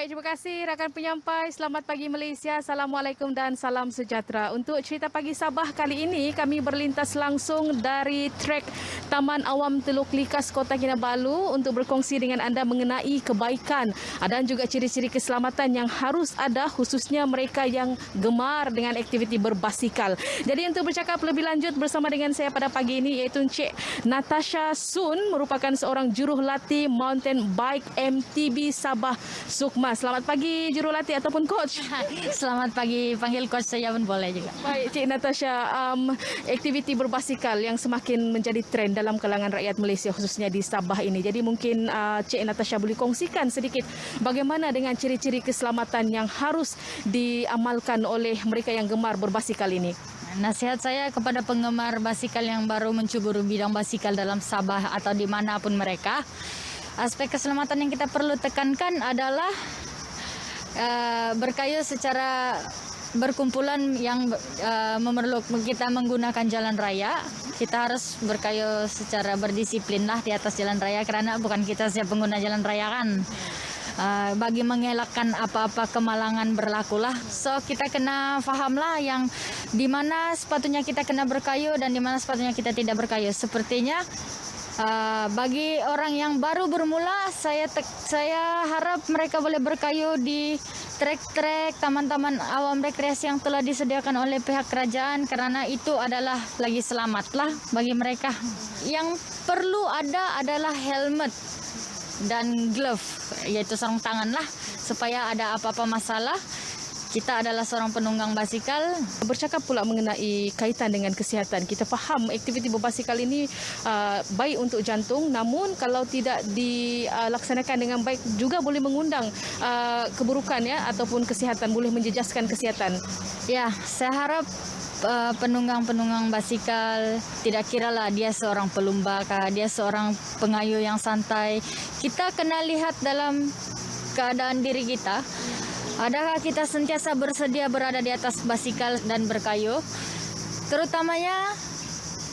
Baik, terima kasih rakan penyampai. Selamat pagi Malaysia. Assalamualaikum dan salam sejahtera. Untuk cerita pagi Sabah kali ini, kami berlintas langsung dari trek Taman Awam Teluk Likas, Kota Kinabalu untuk berkongsi dengan anda mengenai kebaikan dan juga ciri-ciri keselamatan yang harus ada, khususnya mereka yang gemar dengan aktiviti berbasikal. Jadi untuk bercakap lebih lanjut bersama dengan saya pada pagi ini iaitu Encik Natasha Sun, merupakan seorang jurulatih mountain bike MTB Sabah Sukma. Selamat pagi jurulatih ataupun coach. Selamat pagi, panggil coach saya pun boleh juga. Baik, Cik Natasha, aktiviti berbasikal yang semakin menjadi trend dalam kalangan rakyat Malaysia khususnya di Sabah ini. Jadi mungkin Cik Natasha boleh kongsikan sedikit bagaimana dengan ciri-ciri keselamatan yang harus diamalkan oleh mereka yang gemar berbasikal ini. Nasihat saya kepada penggemar basikal yang baru mencuburi bidang basikal dalam Sabah atau dimanapun mereka, aspek keselamatan yang kita perlu tekankan adalah berkayuh secara berkumpulan yang memerlukan kita menggunakan jalan raya. Kita harus berkayuh secara berdisiplin lah di atas jalan raya karena bukan kita siap pengguna jalan raya kan. Bagi mengelakkan apa-apa kemalangan berlakulah. So kita kena fahamlah yang di mana sepatutnya kita kena berkayuh dan di mana sepatutnya kita tidak berkayuh. Sepertinya bagi orang yang baru bermula, saya harap mereka boleh berkayuh di trek-trek, taman-taman awam rekreasi yang telah disediakan oleh pihak kerajaan karena itu adalah lagi selamatlah bagi mereka. Yang perlu ada adalah helmet dan glove, yaitu sarung tangan lah, supaya ada apa-apa masalah. Kita adalah seorang penunggang basikal. Bercakap pula mengenai kaitan dengan kesihatan. Kita faham aktiviti berbasikal ini baik untuk jantung, namun kalau tidak dilaksanakan dengan baik juga boleh mengundang keburukan ya ataupun kesihatan, boleh menjejaskan kesihatan. Ya, saya harap penunggang-penunggang basikal, tidak kiralah dia seorang pelumba kah, dia seorang pengayuh yang santai. Kita kena lihat dalam keadaan diri kita. Adakah kita sentiasa bersedia berada di atas basikal dan berkayuh? Terutamanya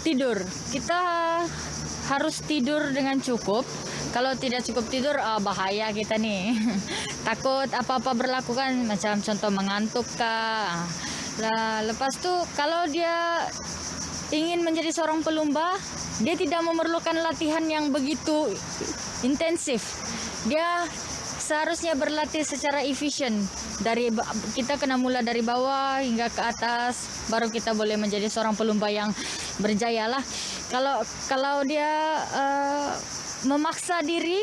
tidur. Kita harus tidur dengan cukup. Kalau tidak cukup tidur, bahaya kita nih. Takut apa-apa berlaku kan, macam contoh mengantuk kah. Lepas tu kalau dia ingin menjadi seorang pelumba, dia tidak memerlukan latihan yang begitu intensif. Dia seharusnya berlatih secara efisien. Kita kena mula dari bawah hingga ke atas, baru kita boleh menjadi seorang pelumba yang berjaya lah. Kalau dia memaksa diri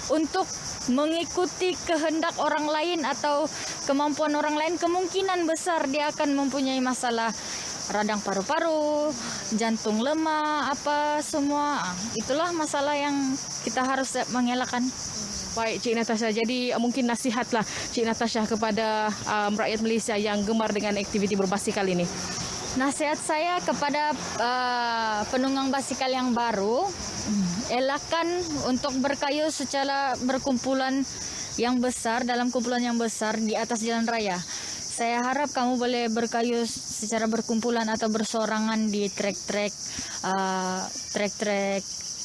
untuk mengikuti kehendak orang lain atau kemampuan orang lain, kemungkinan besar dia akan mempunyai masalah radang paru-paru, jantung lemah, apa semua. Itulah masalah yang kita harus mengelakkan. Baik, Cik Natasha. Jadi mungkin nasihatlah Cik Natasha kepada rakyat Malaysia yang gemar dengan aktiviti berbasikal ini. Nasihat saya kepada penunggang basikal yang baru, elakkan untuk berkayuh secara berkumpulan yang besar, dalam kumpulan yang besar di atas jalan raya. Saya harap kamu boleh berkayuh secara berkumpulan atau bersorangan di trek-trek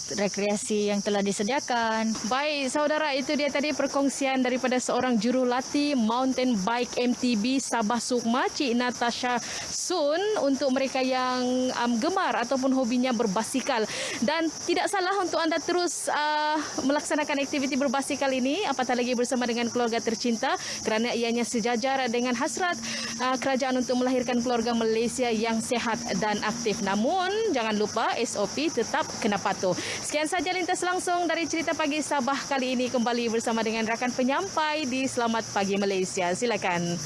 rekreasi yang telah disediakan. Baik, saudara, itu dia tadi perkongsian daripada seorang jurulatih mountain bike MTB Sabah Sukma, Cik Natasha Sun, untuk mereka yang gemar ataupun hobinya berbasikal. Dan tidak salah untuk anda terus melaksanakan aktiviti berbasikal ini, apatah lagi bersama dengan keluarga tercinta, kerana ianya sejajar dengan hasrat kerajaan untuk melahirkan keluarga Malaysia yang sihat dan aktif. Namun jangan lupa SOP tetap kena patuh. Sekian saja lintas langsung dari cerita pagi Sabah kali ini, kembali bersama dengan rakan penyampai di Selamat Pagi Malaysia. Silakan.